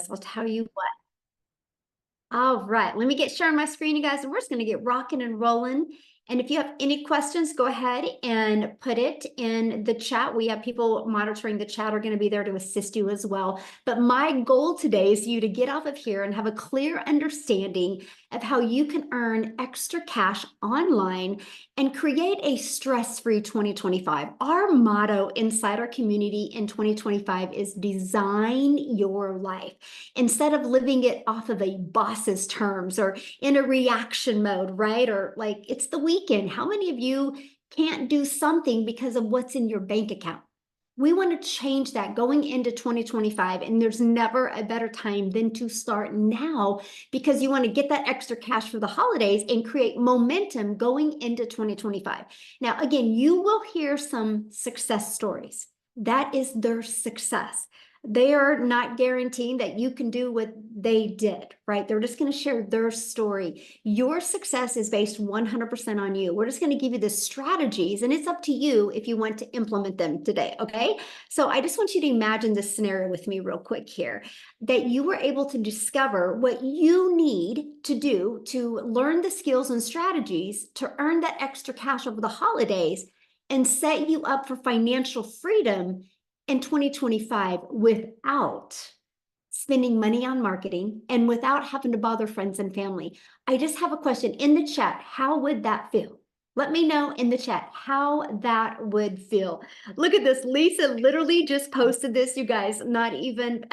I'll tell you what. All right, let me get sharing my screen, you guys, and we're just going to get rocking and rolling. And if you have any questions, go ahead and put it in the chat. We have people monitoring the chat are going to be there to assist you as well. But my goal today is you to get off of here and have a clear understanding of how you can earn extra cash online and create a stress-free 2025. Our motto inside our community in 2025 is design your life. Instead of living it off of a boss's terms or in a reaction mode, right? Or like it's the weekend. How many of you can't do something because of what's in your bank account? We want to change that going into 2025, and there's never a better time than to start now because you want to get that extra cash for the holidays and create momentum going into 2025. Now, again, you will hear some success stories. That is their success. They are not guaranteeing that you can do what they did, right? They're just going to share their story. Your success is based 100% on you. We're just going to give you the strategies, and it's up to you if you want to implement them today, okay? So I just want you to imagine this scenario with me real quick here, that you were able to discover what you need to do to learn the skills and strategies to earn that extra cash over the holidays and set you up for financial freedom in 2025 without spending money on marketing and without having to bother friends and family. I just have a question in the chat. How would that feel? Let me know in the chat how that would feel. Look at this. Lisa literally just posted this, you guys, not even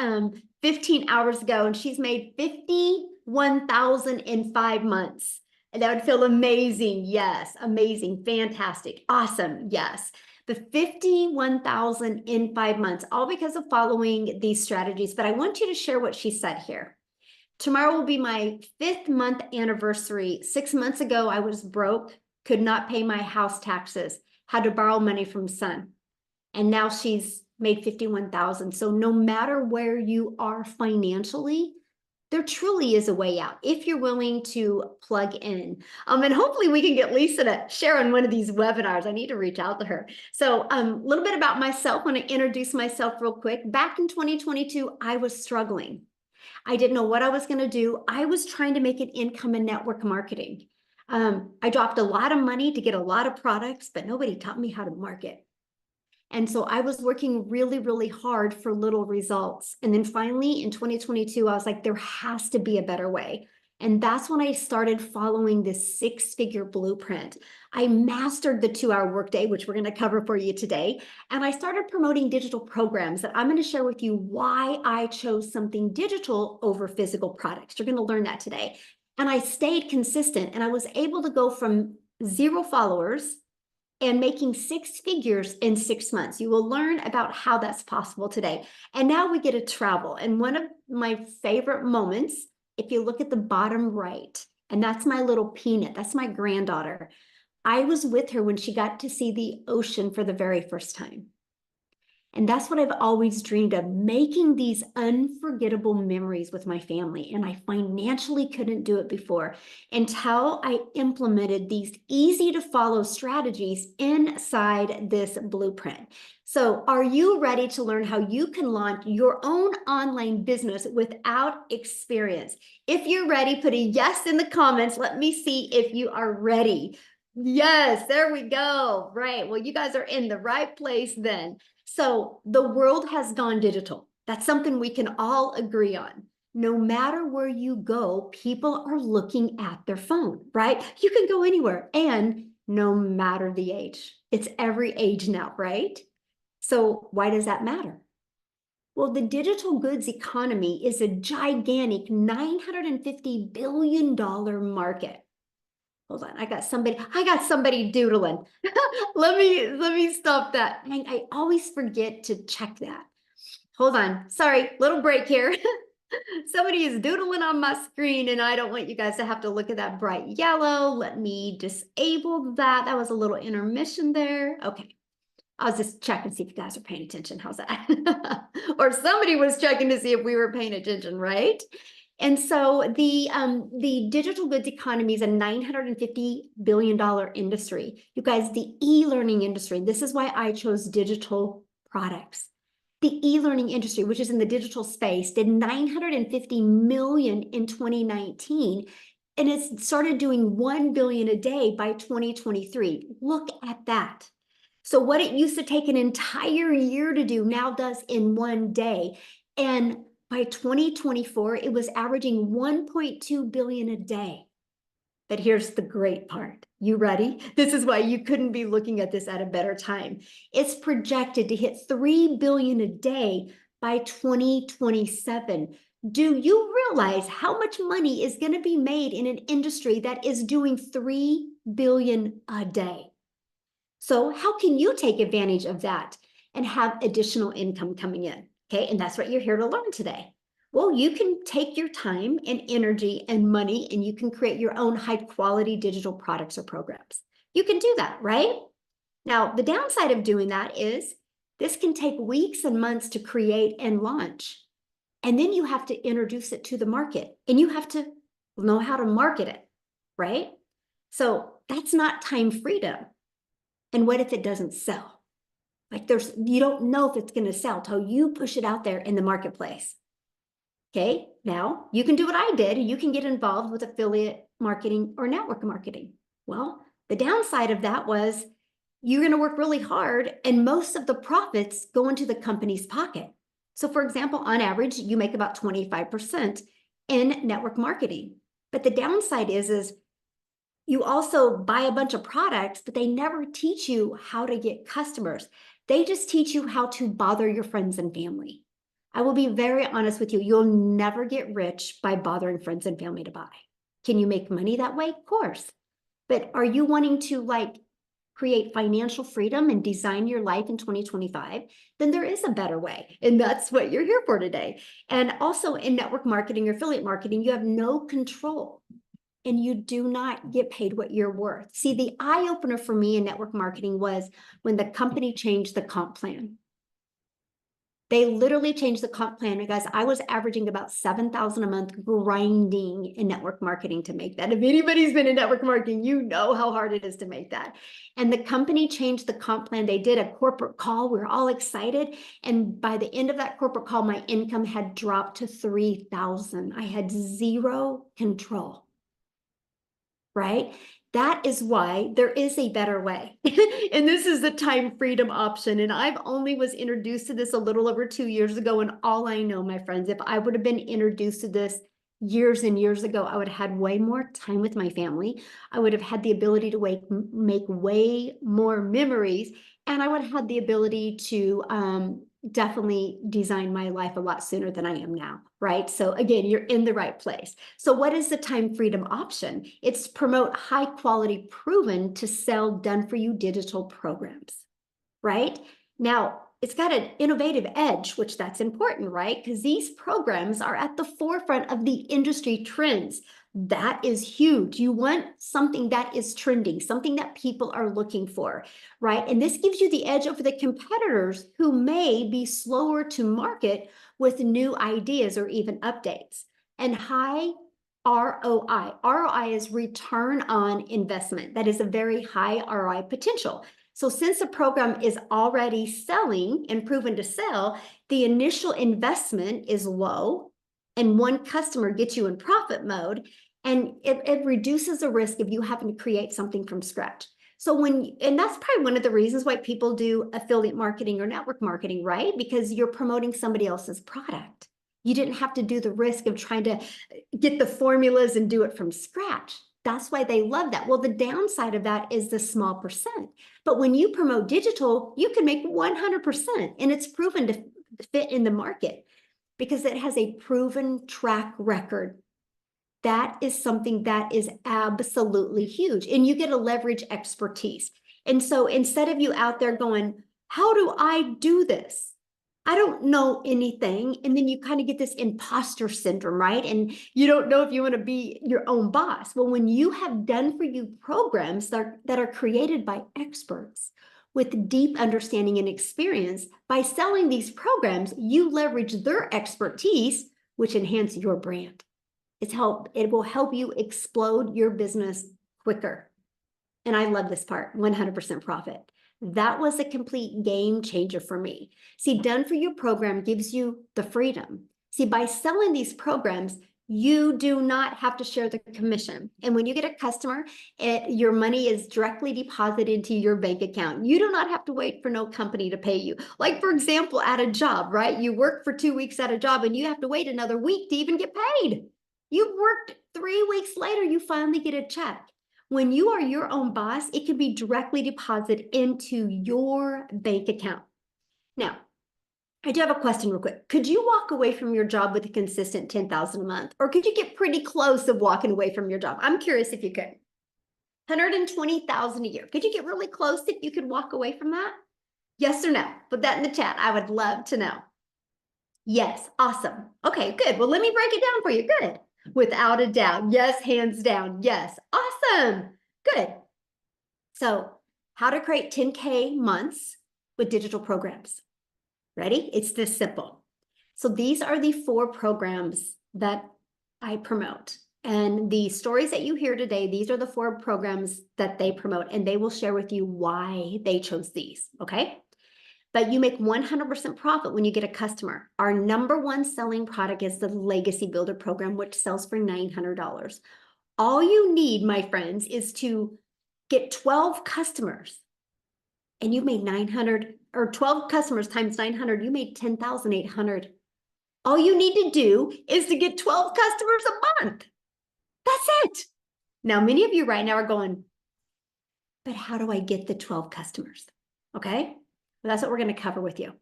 15 hours ago, and she's made 51,000 in 5 months. And that would feel amazing. Yes, amazing, fantastic, awesome. Yes. The 51,000 in 5 months, all because of following these strategies. But I want you to share what she said here. Tomorrow will be my 5th month anniversary. 6 months ago, I was broke, could not pay my house taxes, had to borrow money from son. And now she's made 51,000. So no matter where you are financially, there truly is a way out if you're willing to plug in. And hopefully we can get Lisa to share on one of these webinars. I need to reach out to her. So a little bit about myself. I want to introduce myself real quick. Back in 2022, I was struggling. I didn't know what I was going to do. I was trying to make an income in network marketing. I dropped a lot of money to get a lot of products, but nobody taught me how to market. And so I was working really, really hard for little results. And then finally in 2022, I was like, there has to be a better way. And that's when I started following this 6-figure blueprint. I mastered the 2-hour workday, which we're going to cover for you today. And I started promoting digital programs that I'm going to share with you why I chose something digital over physical products. You're going to learn that today. And I stayed consistent, and I was able to go from 0 followers and making 6 figures in 6 months. You will learn about how that's possible today. And now we get to travel. And one of my favorite moments, if you look at the bottom right, and that's my little Peanut, that's my granddaughter. I was with her when she got to see the ocean for the very first time. And that's what I've always dreamed of, making these unforgettable memories with my family. And I financially couldn't do it before until I implemented these easy to follow strategies inside this blueprint. So are you ready to learn how you can launch your own online business without experience? If you're ready, put a yes in the comments. Let me see if you are ready. Yes, there we go. Right. Well, you guys are in the right place then. So the world has gone digital. That's something we can all agree on. No matter where you go, people are looking at their phone, right? You can go anywhere, and no matter the age. It's every age now, right? So why does that matter? Well, the digital goods economy is a gigantic $950 billion market. Hold on, I got somebody doodling. Let me stop that. I always forget to check that. Hold on, sorry, little break here. Somebody is doodling on my screen, and I don't want you guys to have to look at that bright yellow. Let me disable that. That was a little intermission there. Okay, I'll just check and see if you guys are paying attention. How's that? Or somebody was checking to see if we were paying attention, right? And so the digital goods economy is a $950 billion industry. You guys, the e-learning industry, this is why I chose digital products. The e-learning industry, which is in the digital space, did 950 million in 2019, and it started doing 1 billion a day by 2023. Look at that. So what it used to take an entire year to do now does in one day. And by 2024, it was averaging 1.2 billion a day. But here's the great part. You ready? This is why you couldn't be looking at this at a better time. It's projected to hit 3 billion a day by 2027. Do you realize how much money is going to be made in an industry that is doing 3 billion a day? So how can you take advantage of that and have additional income coming in? Okay, and that's what you're here to learn today. Well, you can take your time and energy and money and you can create your own high quality digital products or programs. You can do that, right? Now, the downside of doing that is this can take weeks and months to create and launch. And then you have to introduce it to the market and you have to know how to market it, right? So that's not time freedom. And what if it doesn't sell? Like you don't know if it's going to sell till you push it out there in the marketplace. Okay, now you can do what I did. You can get involved with affiliate marketing or network marketing. Well, the downside of that was you're going to work really hard and most of the profits go into the company's pocket. So for example, on average, you make about 25% in network marketing. But the downside is you also buy a bunch of products, but they never teach you how to get customers. They just teach you how to bother your friends and family. I will be very honest with you. You'll never get rich by bothering friends and family to buy. Can you make money that way? Of course. But are you wanting to create financial freedom and design your life in 2025? Then there is a better way. And that's what you're here for today. And also in network marketing or affiliate marketing, you have no control. And you do not get paid what you're worth. See, the eye opener for me in network marketing was when the company changed the comp plan. They literally changed the comp plan because I was averaging about $7,000 a month grinding in network marketing to make that. If anybody's been in network marketing, you know how hard it is to make that. And the company changed the comp plan. They did a corporate call. We were all excited. And by the end of that corporate call, my income had dropped to $3,000. I had zero control. Right? That is why there is a better way. And this is the time freedom option. And I've only was introduced to this a little over 2 years ago. And all I know, my friends, if I would have been introduced to this years and years ago, I would have had way more time with my family. I would have had the ability to make way more memories. And I would have had the ability to definitely design my life a lot sooner than I am now, right? So again, you're in the right place. So what is the time freedom option? It's promote high quality, proven to sell, done for you digital programs, right? Now, it's got an innovative edge, which that's important, right? Because these programs are at the forefront of the industry trends. That is huge. You want something that is trending, something that people are looking for, right? And this gives you the edge over the competitors who may be slower to market with new ideas or even updates. And high ROI. ROI is return on investment. That is a very high ROI potential. So since the program is already selling and proven to sell, the initial investment is low and one customer gets you in profit mode, and it reduces the risk of you having to create something from scratch. So and that's probably one of the reasons why people do affiliate marketing or network marketing, right? Because you're promoting somebody else's product. You didn't have to do the risk of trying to get the formulas and do it from scratch. That's why they love that. Well, the downside of that is the small percent. But when you promote digital, you can make 100%, and it's proven to fit in the market because it has a proven track record. That is something that is absolutely huge, and you get to leverage expertise. And so instead of you out there going, how do I do this? I don't know anything. And then you kind of get this imposter syndrome, right? And you don't know if you want to be your own boss. Well, when you have done for you programs that are created by experts with deep understanding and experience, by selling these programs, you leverage their expertise, which enhance your brand. It will help you explode your business quicker. And I love this part, 100% profit. That was a complete game changer for me. See, Done For You program gives you the freedom. See, by selling these programs, you do not have to share the commission. And when you get a customer, your money is directly deposited into your bank account. You do not have to wait for no company to pay you. Like, for example, at a job, right? You work for 2 weeks at a job and you have to wait another week to even get paid. You worked 3 weeks later, you finally get a check. When you are your own boss, it can be directly deposited into your bank account. Now, I do have a question real quick. Could you walk away from your job with a consistent 10,000 a month? Or could you get pretty close of walking away from your job? I'm curious if you could. 120,000 a year. Could you get really close if you could walk away from that? Yes or no? Put that in the chat. I would love to know. Yes, awesome. Okay, good. Well, let me break it down for you. Good. Without a doubt. Yes, hands down. Yes. Awesome. Good. So, how to create 10K months with digital programs. Ready? It's this simple. So these are the 4 programs that I promote. And the stories that you hear today, these are the 4 programs that they promote, and they will share with you why they chose these, okay? But you make 100% profit when you get a customer. Our #1 selling product is the Legacy Builder program, which sells for $900. All you need, my friends, is to get 12 customers, and you made 900, or 12 customers times 900, you made 10,800. All you need to do is to get 12 customers a month. That's it. Now, many of you right now are going, but how do I get the 12 customers? Okay, well, that's what we're going to cover with you.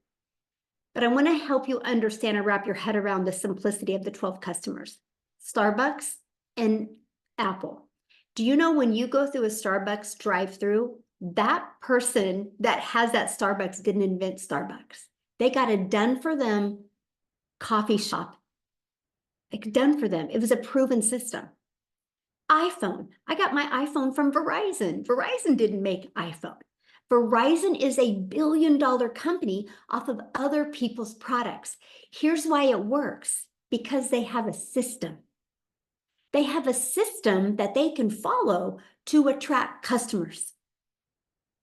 But I want to help you understand and wrap your head around the simplicity of the 12 customers. Starbucks and Apple. Do you know when you go through a Starbucks drive-through, that person that has that Starbucks didn't invent Starbucks. They got a done for them coffee shop. Like, done for them. It was a proven system. iPhone. I got my iPhone from Verizon. Verizon didn't make iPhone. Verizon is a billion-dollar company off of other people's products. Here's why it works. Because they have a system. They have a system that they can follow to attract customers.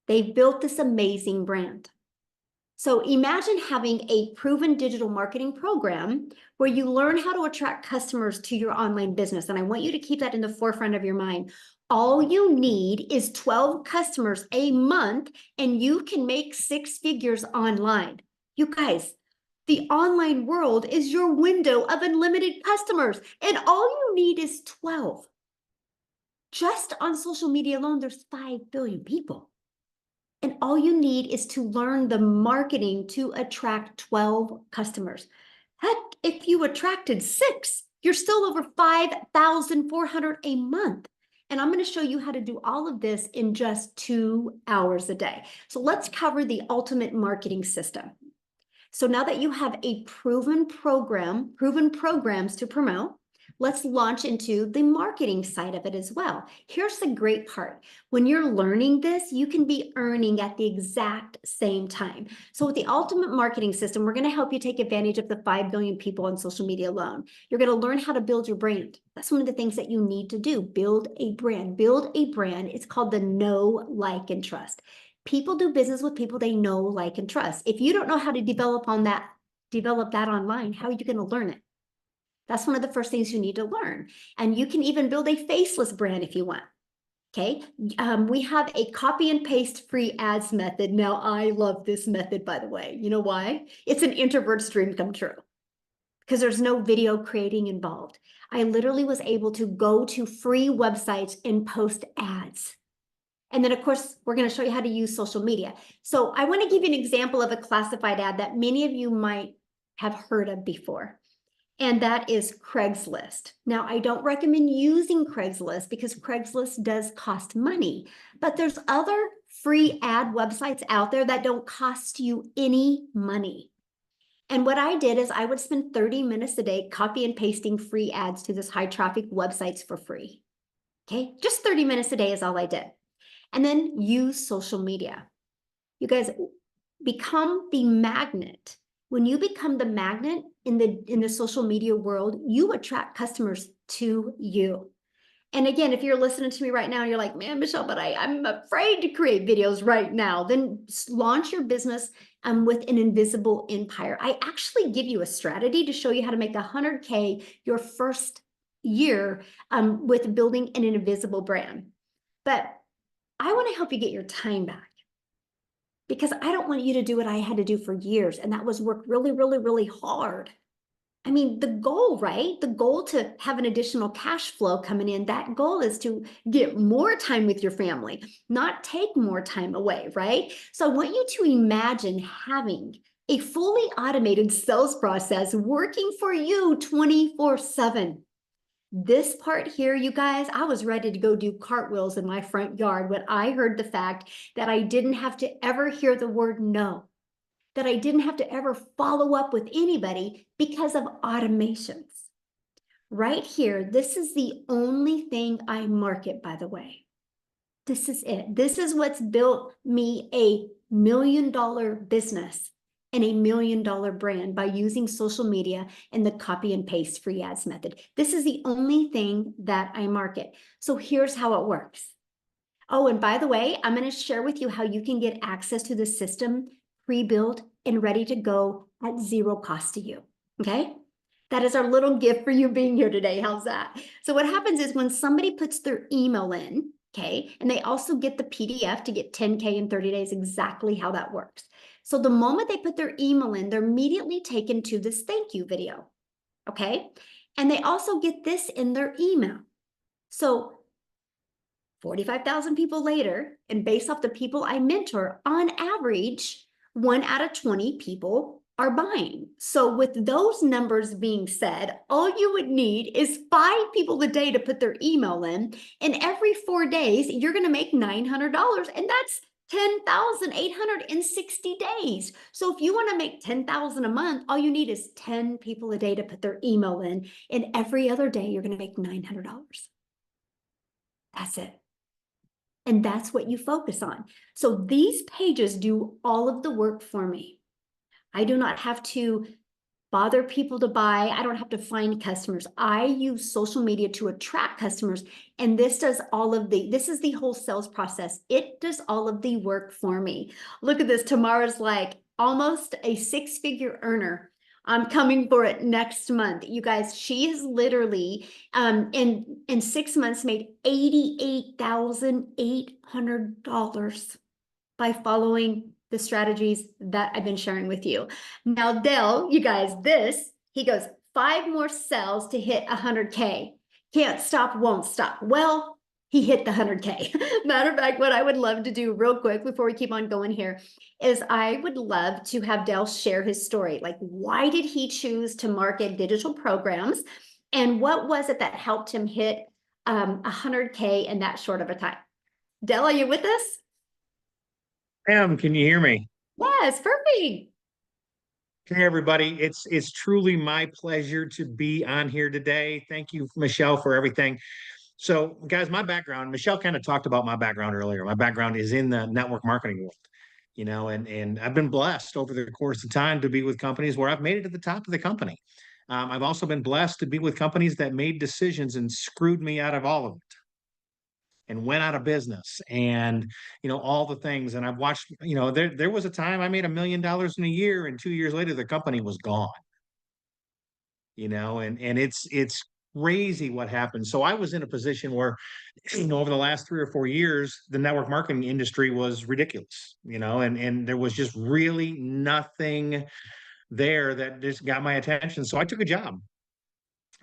They've built this amazing brand. So imagine having a proven digital marketing program where you learn how to attract customers to your online business. And I want you to keep that in the forefront of your mind. All you need is 12 customers a month, and you can make 6 figures online. You guys, the online world is your window of unlimited customers, and all you need is 12. Just on social media alone, there's 5 billion people. And all you need is to learn the marketing to attract 12 customers. Heck, if you attracted 6, you're still over 5,400 a month. And I'm going to show you how to do all of this in just 2 hours a day. So let's cover the ultimate marketing system. So now that you have a proven programs to promote, let's launch into the marketing side of it as well. Here's the great part. When you're learning this, you can be earning at the exact same time. So with the ultimate marketing system, we're going to help you take advantage of the 5 billion people on social media alone. You're going to learn how to build your brand. That's one of the things that you need to do. Build a brand. Build a brand. It's called the know, like, and trust. People do business with people they know, like, and trust. If you don't know how to develop that online, how are you going to learn it? That's one of the first things you need to learn. And you can even build a faceless brand if you want. Okay. We have a copy and paste free ads method. Now, I love this method, by the way. You know why? It's an introvert's dream come true because there's no video creating involved. I literally was able to go to free websites and post ads. And then, of course, we're going to show you how to use social media. So I want to give you an example of a classified ad that many of you might have heard of before. And that is Craigslist. Now, I don't recommend using Craigslist because Craigslist does cost money, but there's other free ad websites out there that don't cost you any money. And what I did is I would spend 30 minutes a day copy and pasting free ads to this high traffic websites for free. Okay, just 30 minutes a day is all I did. And then use social media. You guys become the magnet. When you become the magnet in the social media world, you attract customers to you. And again, if you're listening to me right now, you're like, man, Michele, but I'm afraid to create videos right now. Then launch your business with an invisible empire. I actually give you a strategy to show you how to make 100K your first year with building an invisible brand. But I want to help you get your time back, because I don't want you to do what I had to do for years, and that was work really, really, really hard. I mean, the goal, right? The goal to have an additional cash flow coming in, that goal is to get more time with your family, not take more time away, right? So I want you to imagine having a fully automated sales process working for you 24/7. This part here, you guys, I was ready to go do cartwheels in my front yard when I heard the fact that I didn't have to ever hear the word no, that I didn't have to ever follow up with anybody because of automations. Right here, this is the only thing I market, by the way. This is it. This is what's built me a $1 million business and a $1 million brand, by using social media and the copy and paste free ads method. This is the only thing that I market. So here's how it works. Oh, and by the way, I'm going to share with you how you can get access to the system pre-built and ready to go at zero cost to you. Okay. That is our little gift for you being here today. How's that? So what happens is when somebody puts their email in, okay, and they also get the PDF to get 10K in 30 days, exactly how that works. So the moment they put their email in, they're immediately taken to this thank you video. Okay. And they also get this in their email. So 45,000 people later, and based off the people I mentor, on average, 1 out of 20 people are buying. So with those numbers being said, all you would need is 5 people a day to put their email in, and every 4 days, you're going to make $900, and that's 10,860 days. So if you want to make 10,000 a month, all you need is 10 people a day to put their email in, and every other day, you're going to make $900. That's it. And that's what you focus on. So these pages do all of the work for me. I do not have to bother people to buy. I don't have to find customers. I use social media to attract customers. And this does this is the whole sales process. It does all of the work for me. Look at this. Tamara's like almost a 6-figure earner. I'm coming for it next month. You guys, she has literally in 6 months made $88,800 by following the strategies that I've been sharing with you. Now, Dell, you guys, he goes, 5 more sales to hit 100K. Can't stop, won't stop. Well, he hit the 100K. Matter of fact, what I would love to do real quick before we keep on going here is I would love to have Dell share his story. Like, why did he choose to market digital programs? And what was it that helped him hit 100K in that short of a time? Dell, are you with us? Pam, can you hear me? Yes, perfect. Hey, everybody. It's truly my pleasure to be on here today. Thank you, Michele, for everything. So, guys, my background, Michele kind of talked about my background earlier. My background is in the network marketing world, and I've been blessed over the course of time to be with companies where I've made it to the top of the company. I've also been blessed to be with companies that made decisions and screwed me out of all of it and went out of business and all the things. And I've watched, there was a time I made $1 million in a year, and 2 years later the company was gone. And it's crazy what happened. So I was in a position where over the last 3 or 4 years the network marketing industry was ridiculous, and there was just really nothing there that just got my attention. So I took a job.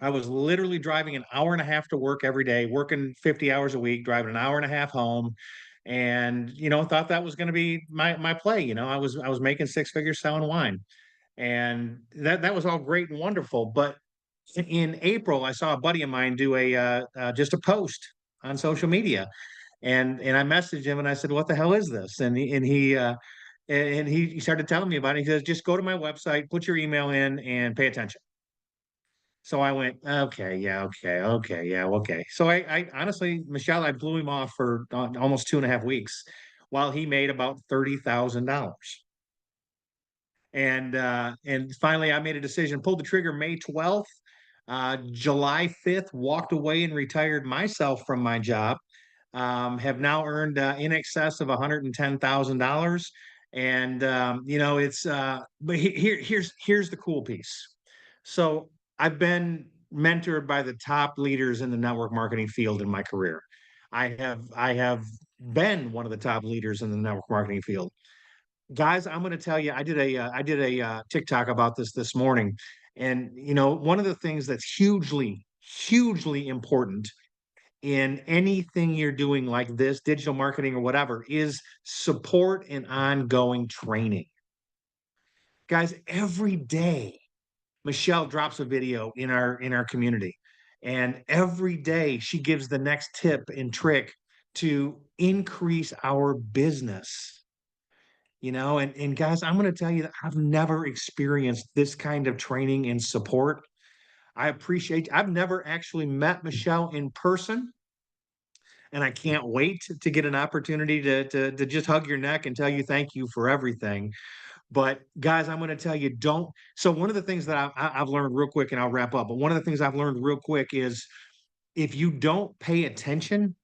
I was literally driving an hour and a half to work every day, working 50 hours a week, driving an hour and a half home, and thought that was going to be my play. I was making 6 figures selling wine, and that was all great and wonderful. But in April, I saw a buddy of mine do just a post on social media, and I messaged him and I said, "What the hell is this?" And he started telling me about it. He says, "Just go to my website, put your email in, and pay attention." So I went, okay, yeah, okay, okay, yeah, okay. So I honestly, Michele, I blew him off for almost 2.5 weeks while he made about $30,000. And finally I made a decision, pulled the trigger May 12th. July 5th, walked away and retired myself from my job. Have now earned in excess of $110,000. And but here's the cool piece. So I've been mentored by the top leaders in the network marketing field in my career. I have been one of the top leaders in the network marketing field. Guys, I'm going to tell you, I did a TikTok about this morning, and one of the things that's hugely important in anything you're doing like this, digital marketing or whatever, is support and ongoing training. Guys, every day Michele drops a video in our community, and every day she gives the next tip and trick to increase our business. And guys, I'm going to tell you that I've never experienced this kind of training and support. I've never actually met Michele in person, and I can't wait to get an opportunity to just hug your neck and tell you thank you for everything. But guys, I'm going to tell you, don't. So one of the things that I've learned real quick, and I'll wrap up. But one of the things I've learned real quick is if you don't pay attention,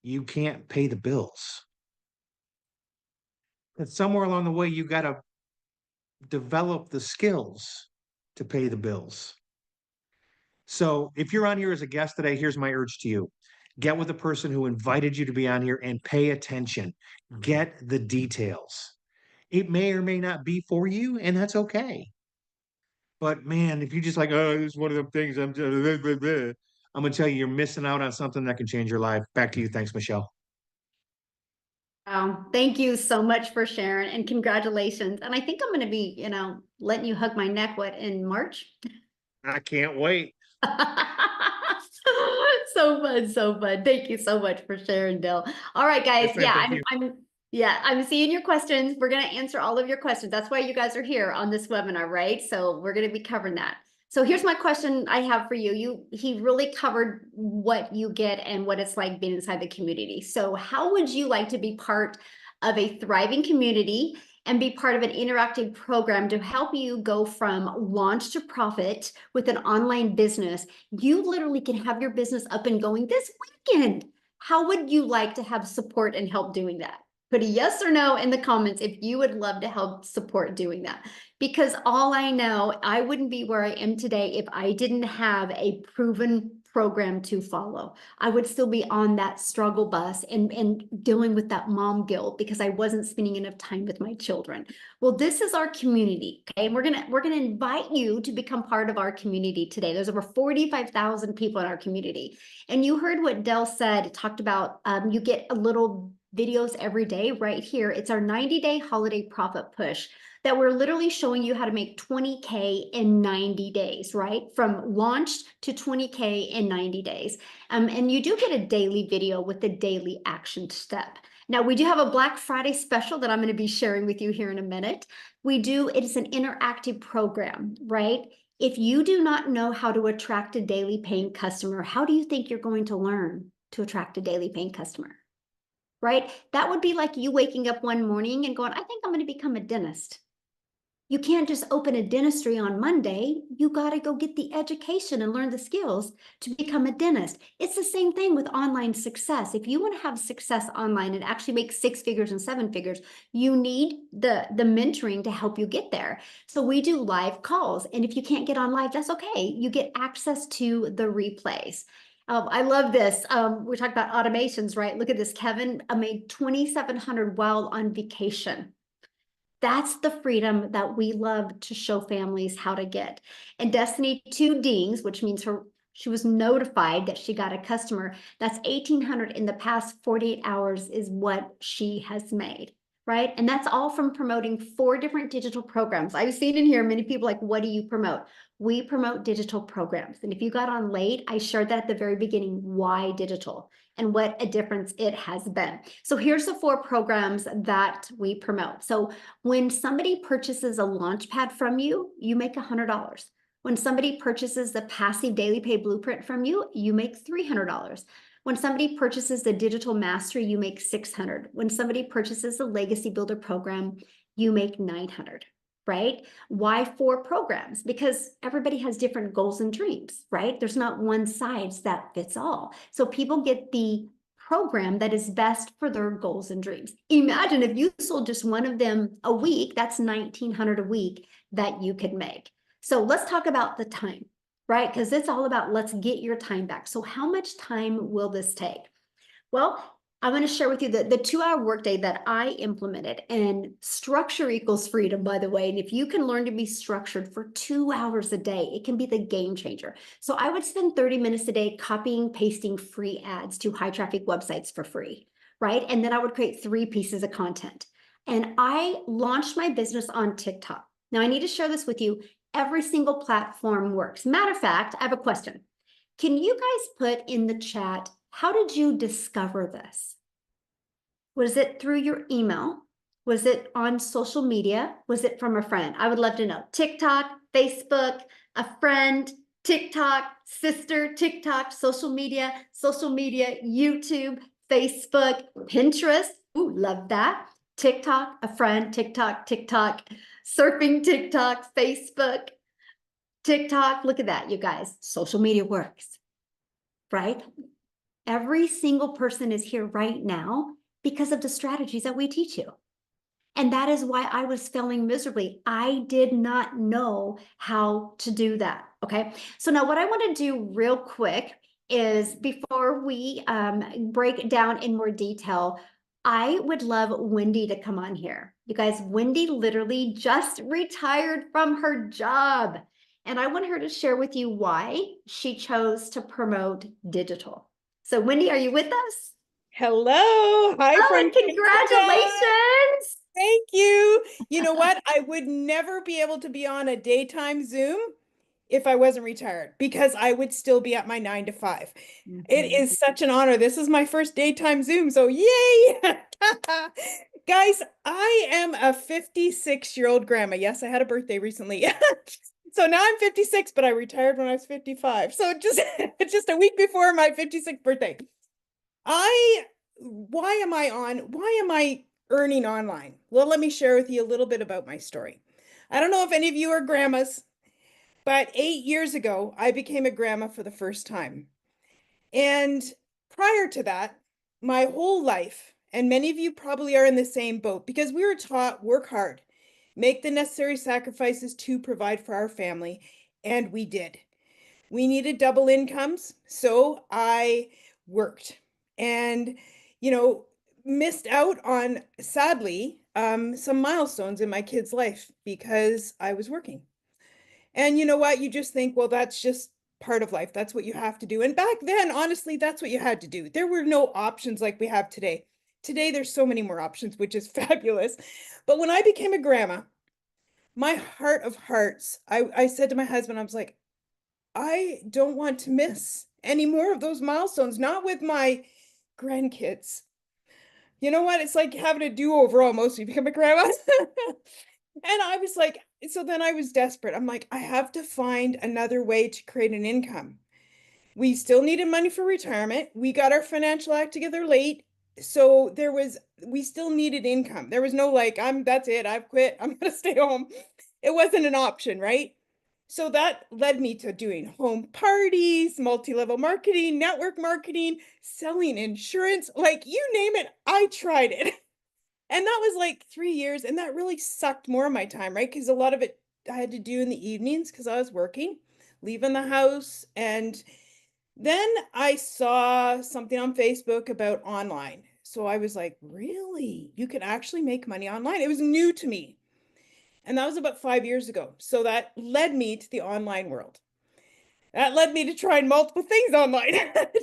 you can't pay the bills. And somewhere along the way, you got to develop the skills to pay the bills. So if you're on here as a guest today, here's my urge to you. Get with the person who invited you to be on here and pay attention. Get the details. It may or may not be for you, and that's okay. But man, if you just like, oh, this is one of them things, I'm gonna tell you, you're missing out on something that can change your life. Back to you. Thanks, Michele. Thank you so much for sharing and congratulations. And I think I'm going to be, letting you hug my neck, what, in March? I can't wait. So fun, so fun. Thank you so much for sharing, Bill. All right, guys. Yes, ma'am. Yeah, Thank you. I'm seeing your questions. We're gonna answer all of your questions. That's why you guys are here on this webinar, right? So we're gonna be covering that. So here's my question I have for you. He really covered what you get and what it's like being inside the community. So how would you like to be part of a thriving community and be part of an interactive program to help you go from launch to profit with an online business? You literally can have your business up and going this weekend. How would you like to have support and help doing that? Put a yes or no in the comments if you would love to help support doing that. Because all I know, I wouldn't be where I am today if I didn't have a proven program to follow. I would still be on that struggle bus and dealing with that mom guilt because I wasn't spending enough time with my children. Well, this is our community, okay? And we're gonna invite you to become part of our community today. There's over 45,000 people in our community. And you heard what Dell said, it talked about you get a little videos every day right here. It's our 90-day holiday profit push that we're literally showing you how to make 20K in 90 days, right? From launch to 20K in 90 days. And you do get a daily video with the daily action step. Now, we do have a Black Friday special that I'm going to be sharing with you here in a minute. It's an interactive program, right? If you do not know how to attract a daily paying customer, how do you think you're going to learn to attract a daily paying customer? Right? That would be like you waking up one morning and going, I think I'm going to become a dentist. You can't just open a dentistry on Monday. You got to go get the education and learn the skills to become a dentist. It's the same thing with online success. If you want to have success online and actually make 6 figures and 7 figures, you need the mentoring to help you get there. So we do live calls. And if you can't get on live, that's okay. You get access to the replays. I love this. We talked about automations, right? Look at this. Kevin made 2,700 while on vacation. That's the freedom that we love to show families how to get. And Destiny 2 dings, which means she was notified that she got a customer. That's 1,800 in the past 48 hours is what she has made, right? And that's all from promoting 4 different digital programs. I've seen in here many people like, what do you promote? We promote digital programs. And if you got on late, I shared that at the very beginning, why digital and what a difference it has been. So here's the 4 programs that we promote. So when somebody purchases a Launchpad from you, you make $100. When somebody purchases the Passive Daily Pay Blueprint from you, you make $300. When somebody purchases the Digital Mastery, you make $600. When somebody purchases the Legacy Builder program, you make $900. right? Why 4 programs? Because everybody has different goals and dreams, right? There's not one size that fits all. So people get the program that is best for their goals and dreams. Imagine if you sold just one of them a week, that's 1900 a week that you could make. So let's talk about the time, right? Because it's all about let's get your time back. So how much time will this take? Well, I'm going to share with you the 2-hour workday that I implemented, and structure equals freedom, by the way. And if you can learn to be structured for 2 hours a day, it can be the game changer. So I would spend 30 minutes a day copying, pasting free ads to high traffic websites for free, right? And then I would create 3 pieces of content. And I launched my business on TikTok. Now I need to share this with you. Every single platform works. Matter of fact, I have a question. Can you guys put in the chat, how did you discover this? Was it through your email? Was it on social media? Was it from a friend? I would love to know. TikTok, Facebook, a friend, TikTok, sister, TikTok, social media, YouTube, Facebook, Pinterest. Ooh, love that. TikTok, a friend, TikTok, surfing TikTok, Facebook, TikTok. Look at that, you guys. Social media works, right? Every single person is here right now because of the strategies that we teach you. And that is why I was failing miserably. I did not know how to do that. Okay. So now what I want to do real quick is, before we break down in more detail, I would love Wendy to come on here. You guys, Wendy literally just retired from her job. And I want her to share with you why she chose to promote digital. So Wendy, are you with us? Hello. Hi, Oh, and Francesca. congratulations. Thank you. You know what? I would never be able to be on a daytime Zoom if I wasn't retired, because I would still be at my 9 to 5. It is such an honor. This is my first daytime Zoom, so yay. Guys, I am a 56-year-old grandma. Yes, I had a birthday recently. So now I'm 56, but I retired when I was 55. So just a week before my 56th birthday. Why am I earning online? Well, let me share with you a little bit about my story. I don't know if any of you are grandmas, but 8 years ago, I became a grandma for the first time. And prior to that, my whole life, and many of you probably are in the same boat, because we were taught work hard, make the necessary sacrifices to provide for our family, and we did. We needed double incomes, so I worked and, missed out on, sadly, some milestones in my kid's life because I was working. And you know what? You just think, well, that's just part of life. That's what you have to do. And back then, honestly, that's what you had to do. There were no options like we have today. Today, there's so many more options, which is fabulous. But when I became a grandma, my heart of hearts, I said to my husband, I was like, I don't want to miss any more of those milestones, not with my grandkids. You know what? It's like having a do-over almost. You become a grandma. And I was like, so then I was desperate. I'm like, I have to find another way to create an income. We still needed money for retirement. We got our financial act together late. So we still needed income. There was no like, that's it. I've quit. I'm going to stay home. It wasn't an option, right? So that led me to doing home parties, multi-level marketing, network marketing, selling insurance, like you name it, I tried it. And that was like 3 years. And that really sucked more of my time, right? Because a lot of it I had to do in the evenings because I was working, leaving the house. And then I saw something on Facebook about online. So I was like, really? You can actually make money online? It was new to me. And that was about 5 years ago. So that led me to the online world. That led me to trying multiple things online,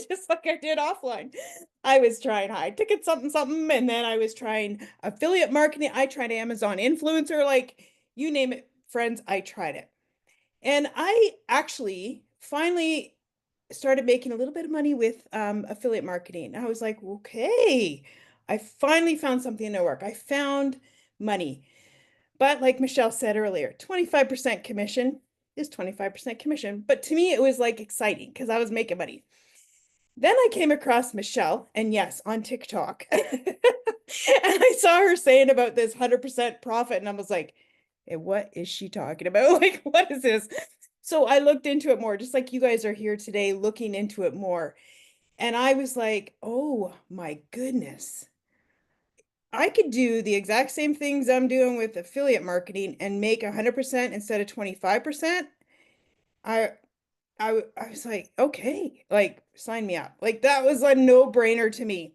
just like I did offline. I was trying high ticket something, something, and then I was trying affiliate marketing. I tried Amazon influencer, like you name it, friends, I tried it. And I actually finally started making a little bit of money with affiliate marketing. I was like, okay, I finally found something to work. I found money. But like Michelle said earlier, 25% commission is 25% commission. But to me, it was like exciting because I was making money. Then I came across Michelle, and yes, on TikTok. And I saw her saying about this 100% profit, and I was like, what is she talking about? Like, what is this? So I looked into it more, just like you guys are here today looking into it more. And I was like, oh my goodness. I could do the exact same things I'm doing with affiliate marketing and make 100% instead of 25%. I I was like, okay, like sign me up. Like that was a no-brainer to me.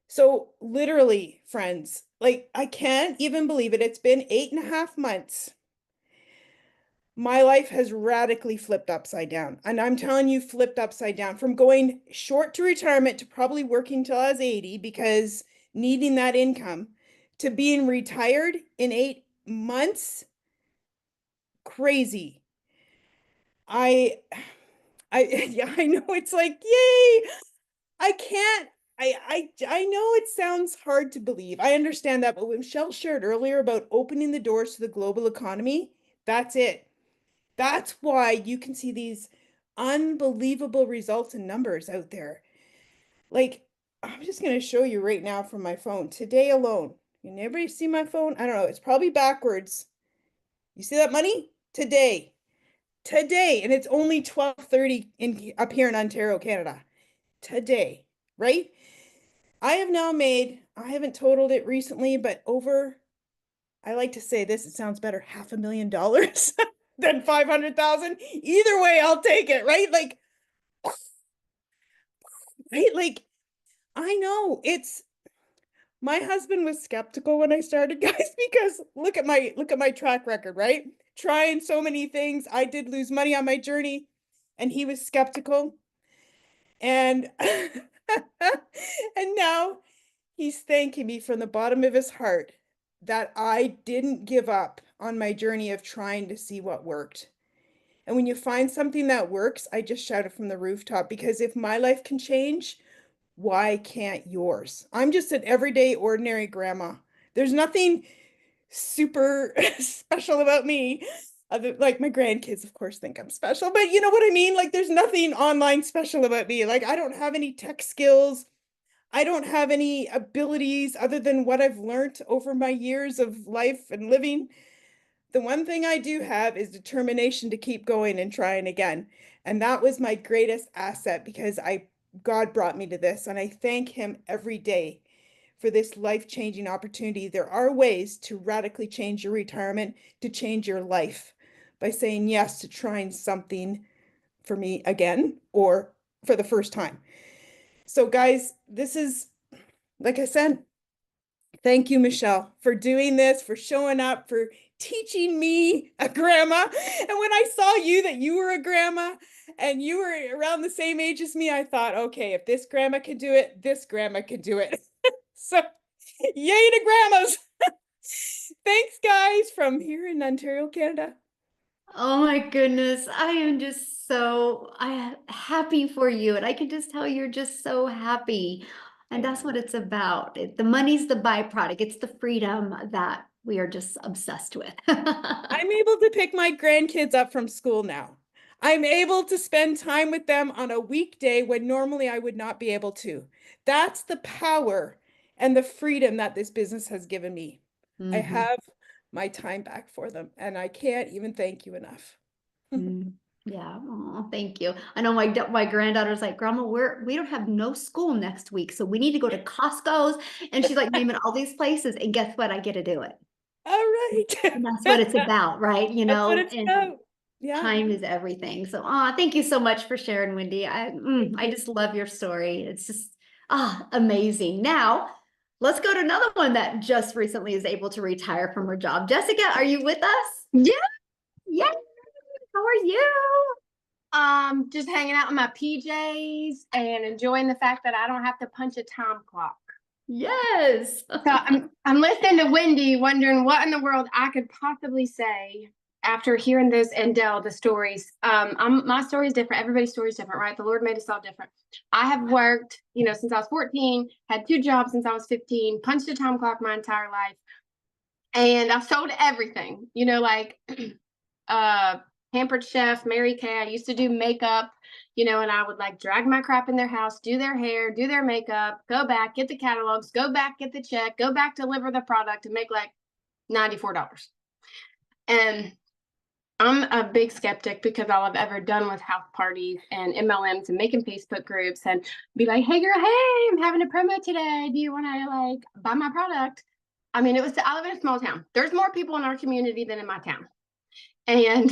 So literally, friends, like I can't even believe it. It's been 8.5 months. My life has radically flipped upside down. And I'm telling you, flipped upside down from going short to retirement to probably working till I was 80 because needing that income to being retired in 8 months. Crazy. I yeah, I know it's like, yay. I can't. I know it sounds hard to believe. I understand that, but when Michelle shared earlier about opening the doors to the global economy, that's it. That's why you can see these unbelievable results and numbers out there. Like, I'm just going to show you right now from my phone today alone. Can everybody see my phone? I don't know. It's probably backwards. You see that money? Today, and it's only 12:30 in up here in Ontario, Canada. Today, right? I have now made, I haven't totaled it recently, but over, I like to say this, it sounds better, $500,000 than 500,000. Either way, I'll take it, right? Like, I know it's, my husband was skeptical when I started, guys, because look at my track record, right? Trying so many things. I did lose money on my journey, and he was skeptical. And and now he's thanking me from the bottom of his heart that I didn't give up on my journey of trying to see what worked. And when you find something that works, I just shout it from the rooftop because if my life can change, why can't yours? I'm just an everyday, ordinary grandma. There's nothing super special about me. Other, like my grandkids, of course, think I'm special, but you know what I mean? Like, there's nothing online special about me. Like, I don't have any tech skills. I don't have any abilities other than what I've learned over my years of life and living. The one thing I do have is determination to keep going and trying again. And that was my greatest asset because God brought me to this and I thank him every day for this life-changing opportunity. There are ways to radically change your retirement, to change your life by saying yes to trying something for me again or for the first time. So guys, this is, like I said, thank you, Michele, for doing this, for showing up, for teaching me, a grandma. And when I saw you that you were a grandma and you were around the same age as me, I thought, okay, if this grandma can do it, this grandma can do it. So yay to grandmas. Thanks, guys, from here in Ontario, Canada. Oh my goodness. I am just so happy for you. And I can just tell you're just so happy. And that's what it's about. The money's the byproduct. It's the freedom that we are just obsessed with. I'm able to pick my grandkids up from school now. I'm able to spend time with them on a weekday when normally I would not be able to. That's the power and the freedom that this business has given me. I Mhm. have my time back for them, and I can't even thank you enough. Mm. Yeah. Oh, thank you. I know my granddaughter's like, Grandma, we don't have no school next week, so we need to go to Costco's. And she's like naming all these places. And guess what? I get to do it. All right. And that's what it's about, right? That's what it's And about. Yeah. time is everything. So, thank you so much for sharing, Wendy. I just love your story. It's just, amazing. Now, let's go to another one that just recently is able to retire from her job. Jessica, are you with us? Yeah. Yeah. How are you? Just hanging out in my PJs and enjoying the fact that I don't have to punch a time clock. Yes. So I'm listening to Wendy, wondering what in the world I could possibly say after hearing this and Dell the stories. My story is different. Everybody's story is different, right? The Lord made us all different. I have worked, since I was 14, had 2 jobs since I was 15, punched a time clock my entire life, and I've sold everything. Like Pampered Chef, Mary Kay. I used to do makeup, and I would like drag my crap in their house, do their hair, do their makeup, go back, get the catalogs, go back, get the check, go back, deliver the product, and make like $94. And I'm a big skeptic because all I've ever done was house parties and MLMs and making Facebook groups and be like, hey girl, hey, I'm having a promo today. Do you want to like buy my product? I mean, I live in a small town. There's more people in our community than in my town. And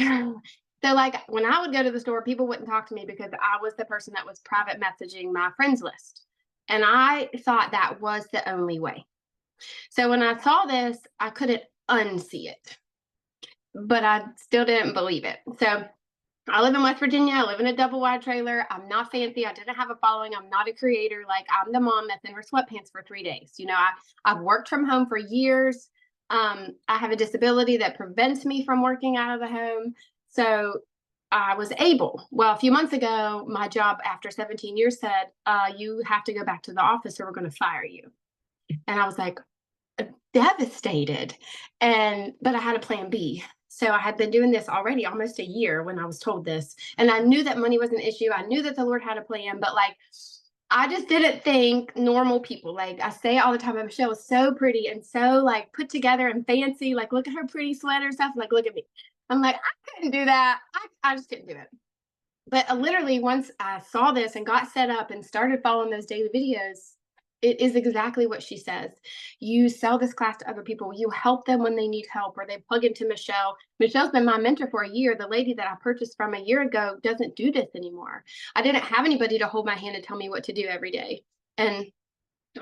so like when I would go to the store, people wouldn't talk to me because I was the person that was private messaging my friends list. And I thought that was the only way. So when I saw this, I couldn't unsee it, but I still didn't believe it. So I live in West Virginia. I live in a double wide trailer. I'm not fancy. I didn't have a following. I'm not a creator. Like I'm the mom that's in her sweatpants for 3 days. You know, I've worked from home for years. I have a disability that prevents me from working out of the home. So I was able. Well, a few months ago, my job after 17 years said, you have to go back to the office or we're going to fire you. And I was like, devastated. But I had a plan B. So I had been doing this already almost a year when I was told this. And I knew that money was an issue. I knew that the Lord had a plan, but like, I just didn't think normal people, like I say all the time, Michelle was so pretty and so like put together and fancy. Like, look at her pretty sweater stuff. Like, look at me. I'm like, I couldn't do that. I just couldn't do it. But literally once I saw this and got set up and started following those daily videos, it is exactly what she says. You sell this class to other people. You help them when they need help or they plug into Michele. Michelle's been my mentor for a year. The lady that I purchased from a year ago doesn't do this anymore. I didn't have anybody to hold my hand and tell me what to do every day. And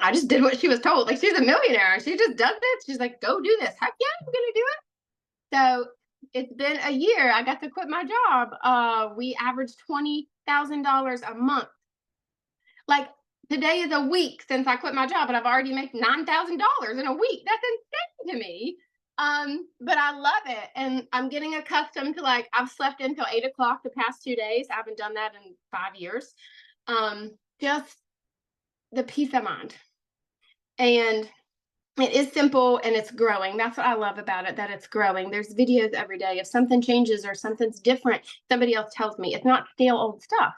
I just did what she was told. Like she's a millionaire. She just does this. She's like, go do this. Heck yeah, I'm going to do it. So it's been a year. I got to quit my job. We averaged $20,000 a month. Like, today is a week since I quit my job, and I've already made $9,000 in a week. That's insane to me. But I love it. And I'm getting accustomed to like, I've slept until 8 o'clock the past 2 days. I haven't done that in 5 years. Just the peace of mind. And it is simple and it's growing. That's what I love about it, that it's growing. There's videos every day. If something changes or something's different, somebody else tells me. It's not stale old stuff.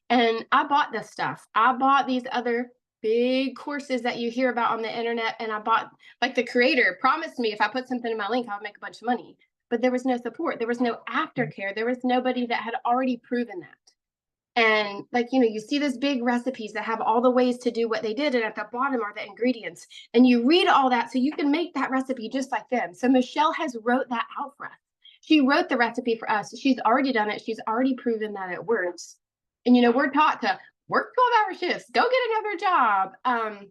And I bought this stuff. I bought these other big courses that you hear about on the internet. And I bought, like the creator promised me if I put something in my link, I would make a bunch of money. But there was no support. There was no aftercare. There was nobody that had already proven that. And like, you know, you see these big recipes that have all the ways to do what they did. And at the bottom are the ingredients. And you read all that so you can make that recipe just like them. So Michele has wrote that out for us. She wrote the recipe for us. She's already done it. She's already proven that it works. And, you know, we're taught to work 12-hour shifts, go get another job.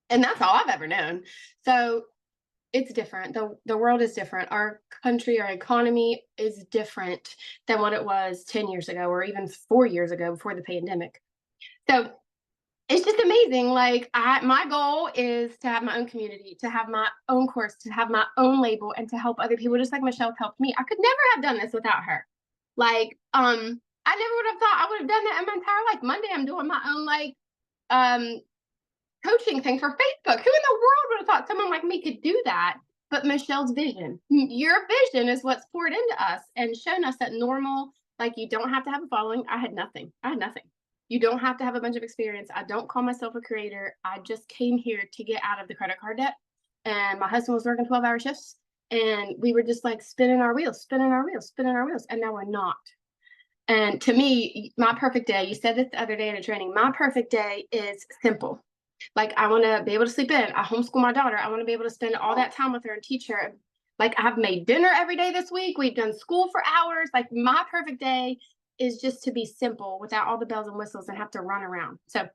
And that's all I've ever known. So it's different. The world is different. Our country, our economy is different than what it was 10 years ago or even 4 years ago before the pandemic. So it's just amazing. Like my goal is to have my own community, to have my own course, to have my own label and to help other people just like Michele's helped me. I could never have done this without her. Like, I never would have thought I would have done that in my entire life. Monday, I'm doing my own like coaching thing for Facebook. Who in the world would have thought someone like me could do that? But Michele's vision, your vision is what's poured into us and shown us that normal, like you don't have to have a following. I had nothing. You don't have to have a bunch of experience. I don't call myself a creator. I just came here to get out of the credit card debt. And my husband was working 12-hour shifts. And we were just like spinning our wheels. And now we're not. And to me, my perfect day, you said this the other day in a training, my perfect day is simple. Like I want to be able to sleep in. I homeschool my daughter. I want to be able to spend all that time with her and teach her. Like I've made dinner every day this week. We've done school for hours. Like my perfect day is just to be simple without all the bells and whistles and have to run around. So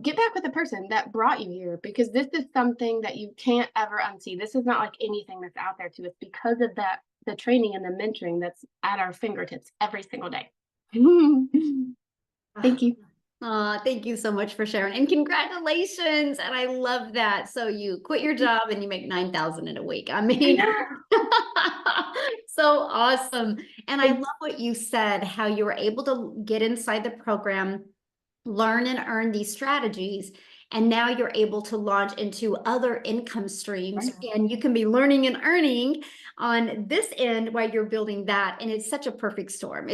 get back with the person that brought you here because this is something that you can't ever unsee. This is not like anything that's out there to us because of that, the training and the mentoring that's at our fingertips every single day. Thank you. Thank you so much for sharing and congratulations. And I love that. So you quit your job and you make 9,000 in a week. I mean, so awesome. And I love what you said, how you were able to get inside the program, learn and earn these strategies. And now you're able to launch into other income streams and you can be learning and earning on this end while you're building that. And it's such a perfect storm.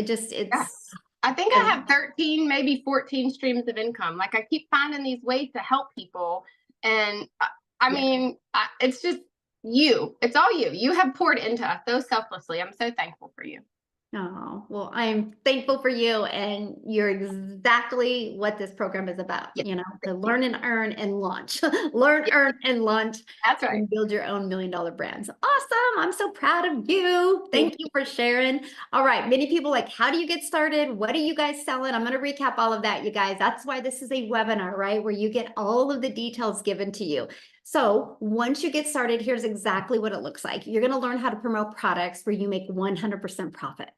I think I have 13, maybe 14 streams of income. Like I keep finding these ways to help people. And I mean, it's just, It's all you. You have poured into us so selflessly. I'm so thankful for you. Oh, well, I'm thankful for you, and you're exactly what this program is about, Yeah. you know, to learn and earn and launch. Learn, earn, and launch. That's right. And build your own $1 million brands. Awesome. I'm so proud of you. Thank you for sharing. All right. Many people like, how do you get started? What are you guys selling? I'm going to recap all of that, you guys. That's why this is a webinar, right? Where you get all of the details given to you. So once you get started, here's exactly what it looks like. You're going to learn how to promote products where you make 100% profit.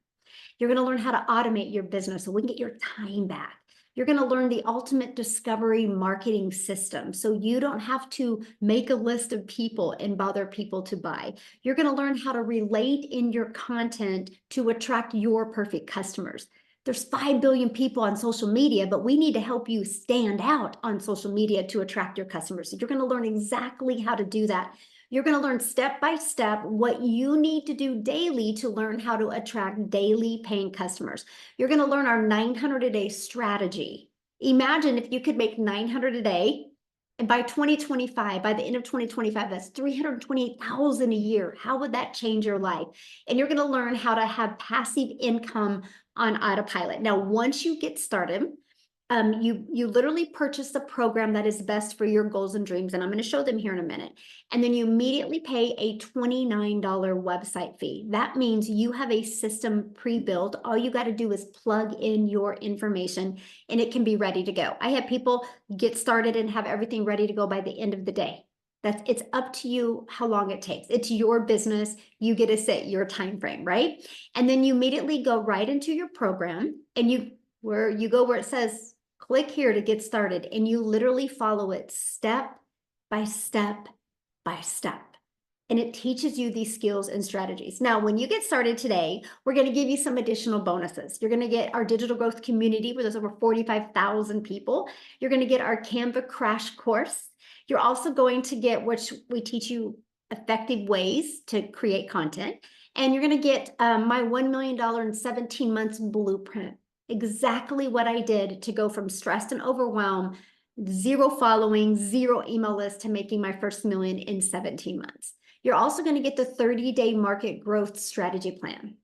You're going to learn how to automate your business so we can get your time back. You're going to learn the ultimate discovery marketing system so you don't have to make a list of people and bother people to buy. You're going to learn how to relate in your content to attract your perfect customers. There's 5 billion people on social media, but we need to help you stand out on social media to attract your customers. So you're going to learn exactly how to do that. You're going to learn step by step what you need to do daily to learn how to attract daily paying customers. You're going to learn our 900 a day strategy. Imagine if you could make 900 a day, and by 2025, by the end of 2025, that's 328,000 a year. How would that change your life? And you're going to learn how to have passive income on autopilot. Now, once you get started, you literally purchase the program that is best for your goals and dreams, and I'm going to show them here in a minute. And then you immediately pay a $29 website fee. That means you have a system pre-built. All you got to do is plug in your information and it can be ready to go. I have people get started and have everything ready to go by the end of the day. It's up to you how long it takes. It's your business. You get to set your time frame, right? And then you immediately go right into your program, and you where it says click here to get started, and you literally follow it step by step by step. And it teaches you these skills and strategies. Now, when you get started today, we're going to give you some additional bonuses. You're going to get our digital growth community where there's over 45,000 people. You're going to get our Canva crash course. You're also going to get, which we teach you effective ways to create content. And you're going to get my $1 million in 17 months blueprint. Exactly what I did to go from stressed and overwhelmed, 0 following, 0 email list to making my first million in 17 months. You're also going to get the 30-day market growth strategy plan.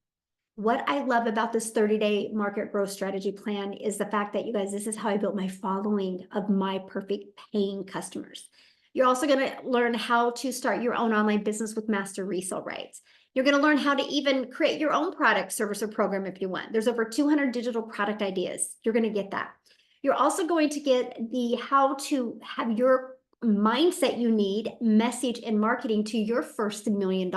What I love about this 30-day market growth strategy plan is the fact that, you guys, this is how I built my following of my perfect paying customers. You're also going to learn how to start your own online business with master resale rights. You're going to learn how to even create your own product, service, or program if you want. There's over 200 digital product ideas. You're going to get that. You're also going to get the how to have your mindset you need, message, and marketing to your first $1 million.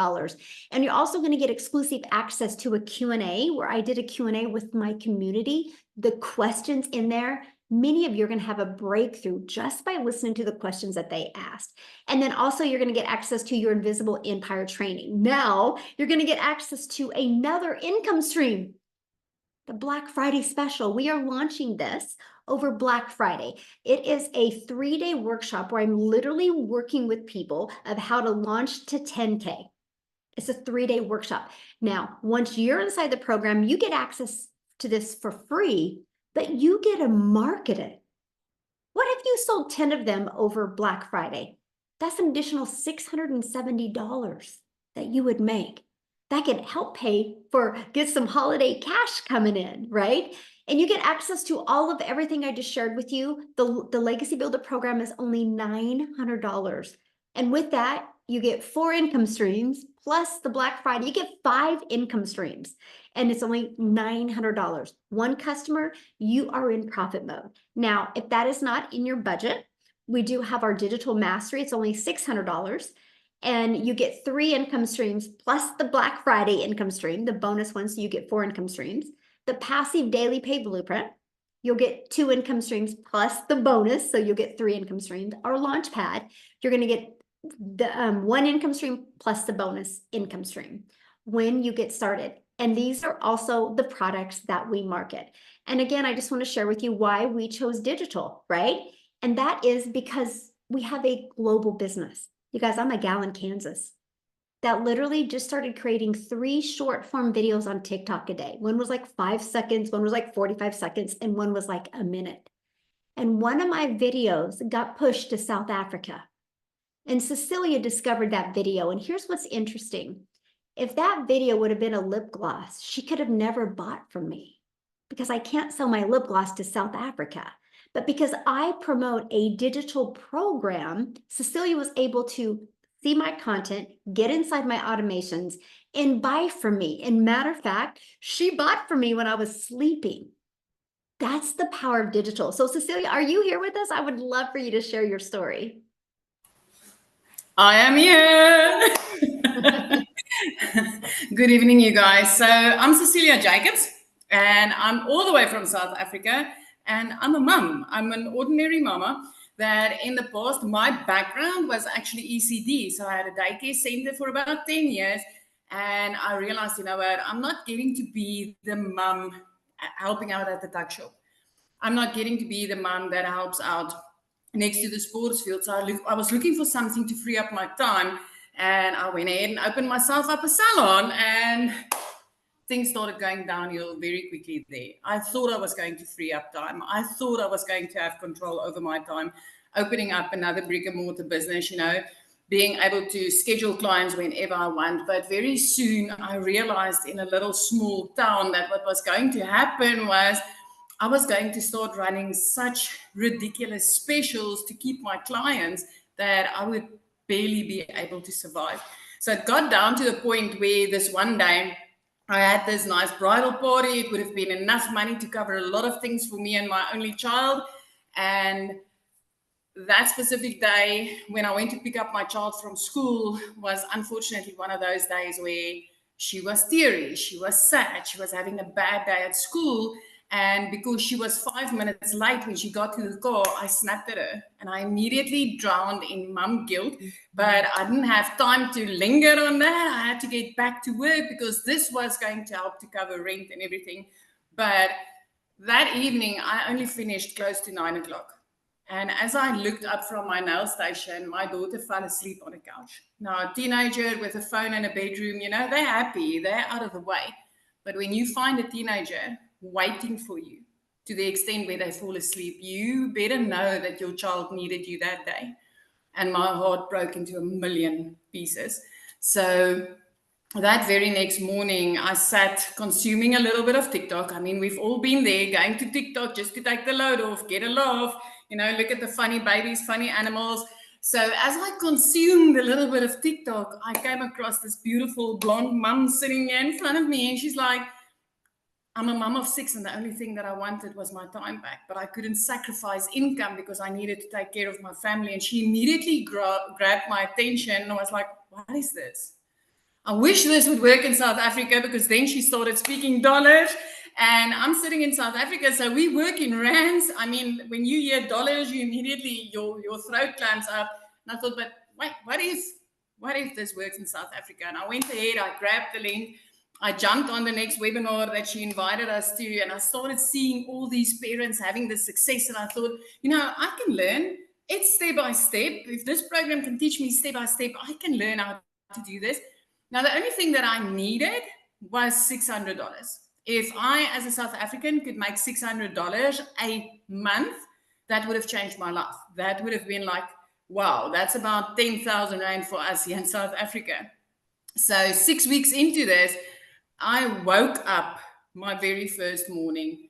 And you're also going to get exclusive access to a Q&A where I did a Q&A with my community. The questions in there, many of you are going to have a breakthrough just by listening to the questions that they asked. And then also you're going to get access to your Invisible Empire training. Now you're going to get access to another income stream, the Black Friday special. We are launching this over Black Friday. It is a 3-day workshop where I'm literally working with people of how to launch to 10K. It's a 3-day workshop. Now, once you're inside the program, you get access to this for free, but you get to market it. What if you sold 10 of them over Black Friday? That's an additional $670 that you would make. That can help get some holiday cash coming in, right? And you get access to all of everything I just shared with you. The Legacy Builder program is only $900. And with that, you get 4 income streams, plus the Black Friday, you get 5 income streams. And it's only $900. One customer, you are in profit mode. Now, if that is not in your budget, we do have our digital mastery. It's only $600. And you get 3 income streams plus the Black Friday income stream, the bonus one, so you get 4 income streams. The passive daily pay blueprint, you'll get 2 income streams plus the bonus, so you'll get 3 income streams. Our launch pad, you're going to get the 1 income stream plus the bonus income stream when you get started. And these are also the products that we market. And again, I just want to share with you why we chose digital, right? And that is because we have a global business. You guys, I'm a gal in Kansas that literally just started creating 3 short form videos on TikTok a day. One was like 5 seconds, one was like 45 seconds, and one was like a minute. And one of my videos got pushed to South Africa. And Cecilia discovered that video. And here's what's interesting. If that video would have been a lip gloss, she could have never bought from me because I can't sell my lip gloss to South Africa. But because I promote a digital program, Cecilia was able to see my content, get inside my automations, and buy from me. And matter of fact, she bought from me when I was sleeping. That's the power of digital. So Cecilia, are you here with us? I would love for you to share your story. I am here. Good evening, you guys. So I'm Cecilia Jacobs, and I'm all the way from South Africa, and I'm a mum. I'm an ordinary mama that in the past, my background was actually ECD. So I had a daycare center for about 10 years, and I realized, you know what, I'm not getting to be the mum helping out at the tuck shop. I'm not getting to be the mum that helps out next to the sports field. So I was looking for something to free up my time, and I went ahead and opened myself up a salon, and things started going downhill very quickly there. I thought I was going to free up time. I thought I was going to have control over my time, opening up another brick and mortar business, you know, being able to schedule clients whenever I want. But very soon I realized in a little small town that what was going to happen was I was going to start running such ridiculous specials to keep my clients that I would barely be able to survive. So it got down to the point where this one day I had this nice bridal party. It would have been enough money to cover a lot of things for me and my only child. And that specific day when I went to pick up my child from school was unfortunately one of those days where she was teary, she was sad, she was having a bad day at school. And because she was 5 minutes late when she got to the car, I snapped at her and I immediately drowned in mum guilt. But I didn't have time to linger on that. I had to get back to work because this was going to help to cover rent and everything. But that evening, I only finished close to 9 o'clock. And as I looked up from my nail station, my daughter fell asleep on a couch. Now, a teenager with a phone in a bedroom, you know, they're happy, they're out of the way. But when you find a teenager waiting for you to the extent where they fall asleep, you better know that your child needed you that day. And my heart broke into a million pieces. So that very next morning, I sat consuming a little bit of TikTok. I mean, we've all been there, going to TikTok just to take the load off, get a laugh, you know, look at the funny babies, funny animals. So as I consumed a little bit of TikTok, I came across this beautiful blonde mum sitting here in front of me, and she's like, I'm a mum of 6, and the only thing that I wanted was my time back, but I couldn't sacrifice income because I needed to take care of my family. And she immediately grabbed my attention, and I was like, what is this? I wish this would work in South Africa, because then she started speaking dollars, and I'm sitting in South Africa, so we work in rands. I mean, when you hear dollars, you immediately, your throat clamps up. And I thought, but wait, what if this works in South Africa? And I went ahead, I grabbed the link, I jumped on the next webinar that she invited us to, and I started seeing all these parents having this success. And I thought, you know, I can learn. It's step by step. If this program can teach me step by step, I can learn how to do this. Now, the only thing that I needed was $600. If I, as a South African, could make $600 a month, that would have changed my life. That would have been like, wow, that's about 10,000 Rand for us here in South Africa. So 6 weeks into this, I woke up my very first morning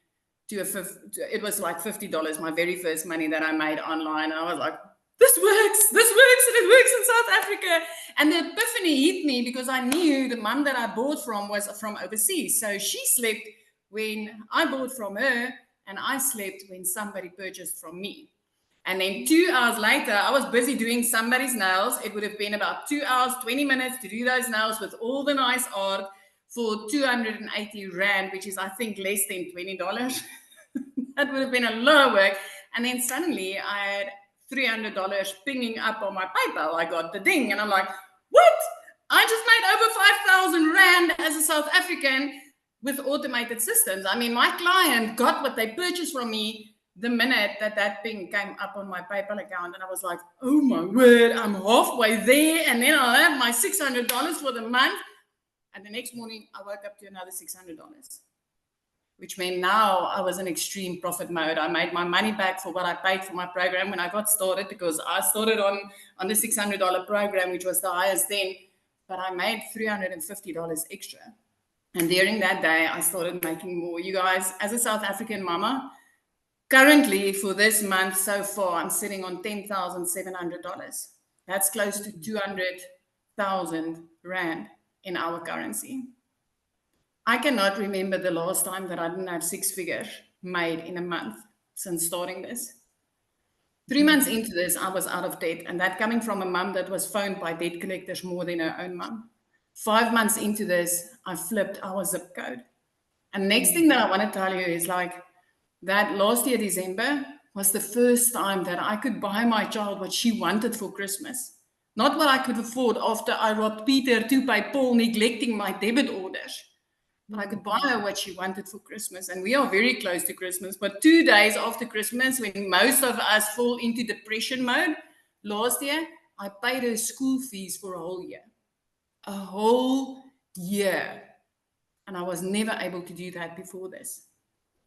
to it was like $50, my very first money that I made online. And I was like, this works, and it works in South Africa. And the epiphany hit me because I knew the mum that I bought from was from overseas. So she slept when I bought from her, and I slept when somebody purchased from me. And then 2 hours later, I was busy doing somebody's nails. It would have been about 2 hours, 20 minutes to do those nails with all the nice art for 280 Rand, which is, I think, less than $20. That would have been a lot of work. And then suddenly I had $300 pinging up on my PayPal. I got the ding, and I'm like, what? I just made over 5,000 Rand as a South African with automated systems. I mean, my client got what they purchased from me the minute that ping came up on my PayPal account. And I was like, oh my word, I'm halfway there. And then I'll have my $600 for the month. And the next morning, I woke up to another $600. which meant now I was in extreme profit mode. I made my money back for what I paid for my program when I got started, because I started on the $600 program, which was the highest then, but I made $350 extra. And during that day, I started making more. You guys, as a South African mama, currently for this month so far, I'm sitting on $10,700. That's close to 200,000 Rand in our currency. I cannot remember the last time that I didn't have six figures made in a month since starting this. 3 months into this, I was out of debt, and that coming from a mum that was phoned by debt collectors more than her own mum. 5 months into this, I flipped our zip code. And next thing that I want to tell you is like that last year, December, was the first time that I could buy my child what she wanted for Christmas. Not what I could afford after I robbed Peter to pay Paul, neglecting my debit orders. But I could buy her what she wanted for Christmas. And we are very close to Christmas. But 2 days after Christmas, when most of us fall into depression mode, last year, I paid her school fees for a whole year. A whole year. And I was never able to do that before this.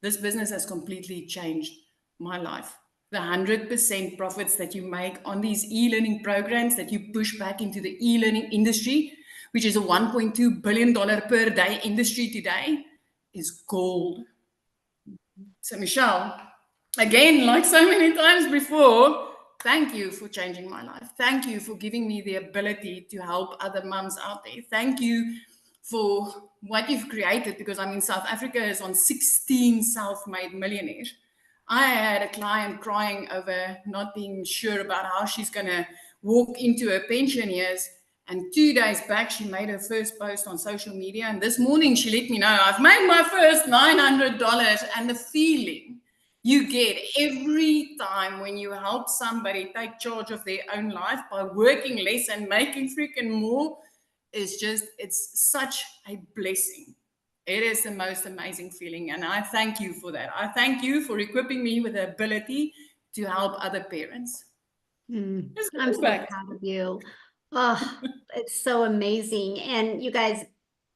This business has completely changed my life. The 100% profits that you make on these e-learning programs that you push back into the e-learning industry, which is a $1.2 billion per day industry today, is gold. So Michele, again, like so many times before, thank you for changing my life. Thank you for giving me the ability to help other mums out there. Thank you for what you've created, because I mean, South Africa is on 16 self-made millionaires. I had a client crying over not being sure about how she's going to walk into her pension years. And 2 days back, she made her first post on social media. And this morning, she let me know, I've made my first $900. And the feeling you get every time when you help somebody take charge of their own life by working less and making freaking more is just, it's such a blessing. It is the most amazing feeling. And I thank you for that. I thank you for equipping me with the ability to help other parents. I'm so proud of you. Oh, it's so amazing. And you guys,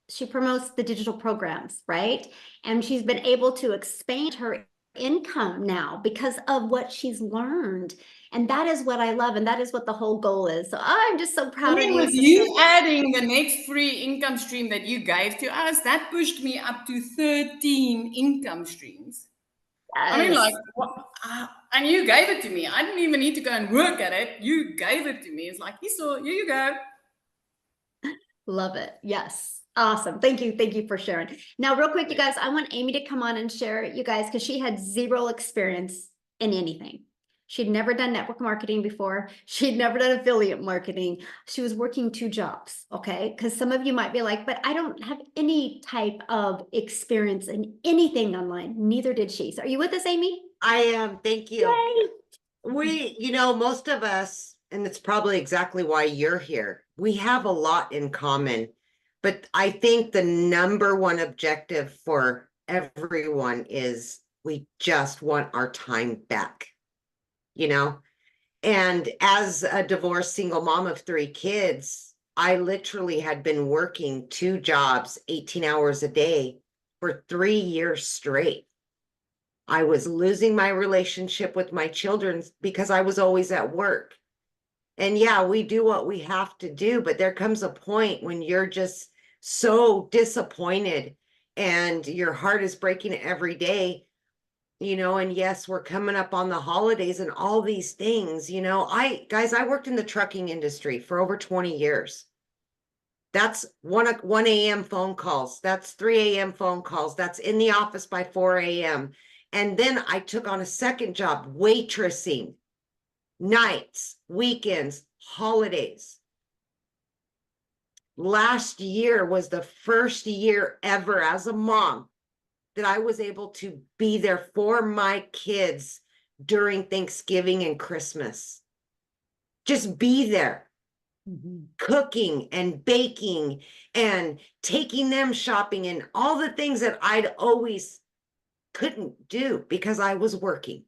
she promotes the digital programs, right? And she's been able to expand her income now because of what she's learned. And that is what I love. And that is what the whole goal is. So I'm just so proud of you. With you adding the next free income stream that you gave to us, that pushed me up to 13 income streams. Yes. I mean, like, and you gave it to me. I didn't even need to go and work at it. You gave it to me. It's like, here you go. Love it. Yes. Awesome. Thank you. Thank you for sharing. Now, real quick, you guys, I want Amy to come on and share, you guys, because she had zero experience in anything. She'd never done network marketing before. She'd never done affiliate marketing. She was working 2 jobs. Okay. Because some of you might be like, but I don't have any type of experience in anything online. Neither did she. So are you with us, Amy? I am. Thank you. Yay. Most of us, and it's probably exactly why you're here, we have a lot in common. But I think the number one objective for everyone is we just want our time back, And as a divorced single mom of 3 kids, I literally had been working 2 jobs, 18 hours a day for 3 years straight. I was losing my relationship with my children because I was always at work. And yeah, we do what we have to do, but there comes a point when you're just so disappointed and your heart is breaking every day, and yes, we're coming up on the holidays and all these things, I worked in the trucking industry for over 20 years. That's 1 a.m. phone calls. That's 3 a.m. phone calls. That's in the office by 4 a.m. And then I took on a second job, waitressing, nights, weekends, holidays. Last year was the first year ever as a mom that I was able to be there for my kids during Thanksgiving and Christmas. Just be there. Cooking and baking and taking them shopping and all the things that I'd always couldn't do because I was working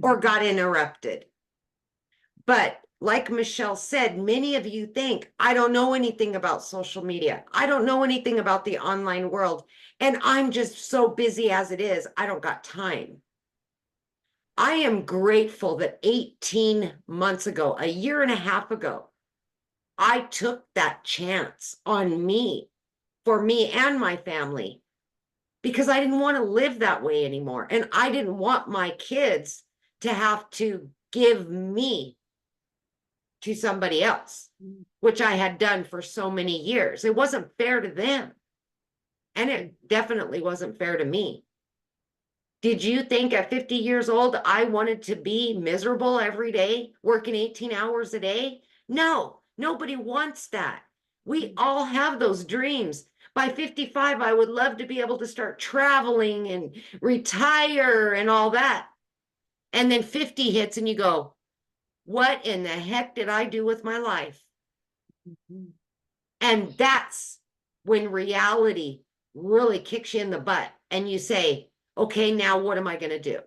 or got interrupted. But like Michele said, many of you think, I don't know anything about social media. I don't know anything about the online world. And I'm just so busy as it is. I don't got time. I am grateful that 18 months ago, a year and a half ago, I took that chance on me, for me and my family, because I didn't want to live that way anymore. And I didn't want my kids to have to give me to somebody else, which I had done for so many years. It wasn't fair to them. And it definitely wasn't fair to me. Did you think at 50 years old, I wanted to be miserable every day, working 18 hours a day? No, nobody wants that. We all have those dreams. By 55, I would love to be able to start traveling and retire and all that. And then 50 hits and you go, what in the heck did I do with my life? And that's when reality really kicks you in the butt and you say, okay, now what am I going to do?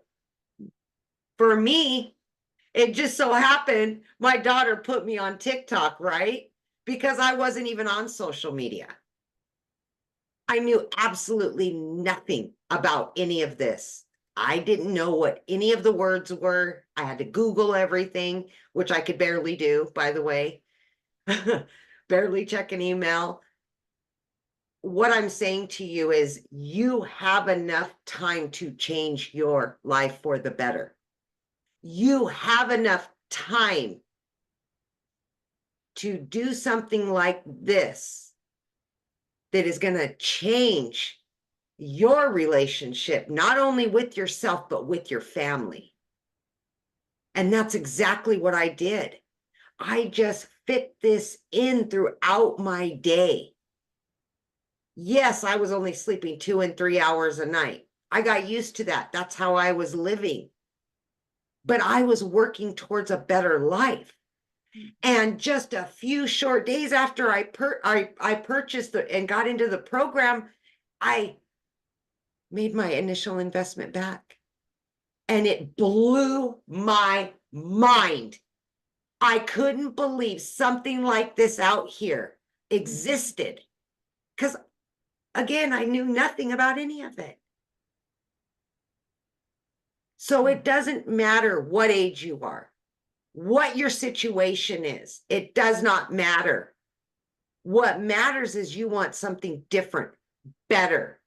For me, it just so happened my daughter put me on TikTok, right? Because I wasn't even on social media. I knew absolutely nothing about any of this. I didn't know what any of the words were. I had to Google everything, which I could barely do, by the way. Barely check an email. What I'm saying to you is you have enough time to change your life for the better. You have enough time to do something like this that is going to change your relationship, not only with yourself, but with your family. And that's exactly what I did. I just fit this in throughout my day. Yes, I was only sleeping 2 and 3 hours a night. I got used to that. That's how I was living. But I was working towards a better life. And just a few short days after I purchased and got into the program, I made my initial investment back. And it blew my mind. I couldn't believe something like this out here existed. Because again, I knew nothing about any of it. So it doesn't matter what age you are, what your situation is. It does not matter. What matters is you want something different, better.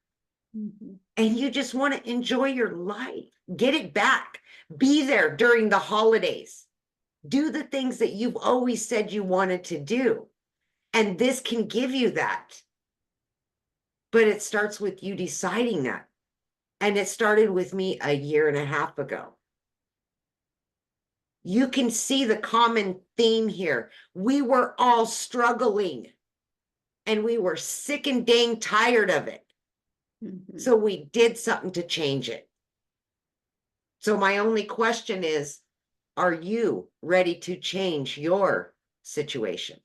And you just want to enjoy your life. Get it back. Be there during the holidays. Do the things that you've always said you wanted to do. And this can give you that. But it starts with you deciding that. And it started with me a year and a half ago. You can see the common theme here. We were all struggling. And we were sick and dang tired of it. So we did something to change it. So my only question is, are you ready to change your situation?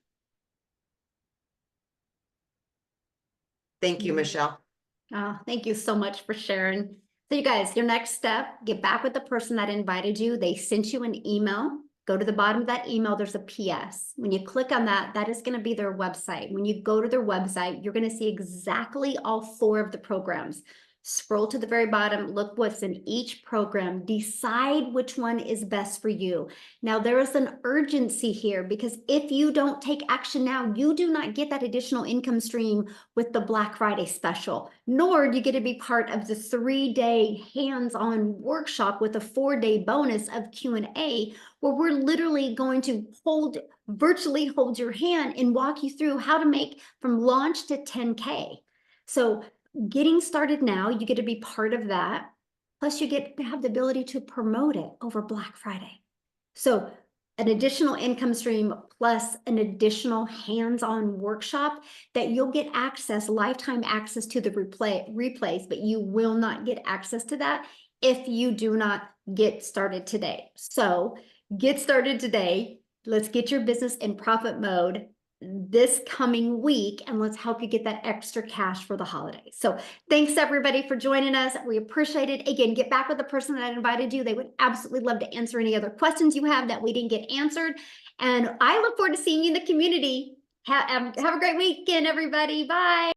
Thank you, Michele. Oh, thank you so much for sharing. So you guys, your next step, get back with the person that invited you. They sent you an email. Go to the bottom of that email, there's a PS. When you click on that, that is going to be their website. When you go to their website, you're going to see exactly all 4 of the programs. Scroll to the very bottom, look what's in each program, decide which one is best for you. Now, there is an urgency here because if you don't take action now, you do not get that additional income stream with the Black Friday special, nor do you get to be part of the 3-day hands-on workshop with a 4-day bonus of Q&A, where we're literally going to virtually hold your hand and walk you through how to make from launch to 10K. So getting started now, you get to be part of that. Plus you get to have the ability to promote it over Black Friday. So an additional income stream plus an additional hands-on workshop that you'll get lifetime access to the replays, but you will not get access to that if you do not get started today. So get started today. Let's get your business in profit mode. this coming week, and let's help you get that extra cash for the holidays. So thanks everybody for joining us. We appreciate it. Again, get back with the person that invited you. They would absolutely love to answer any other questions you have that we didn't get answered. And I look forward to seeing you in the community. Have a great weekend, everybody. Bye.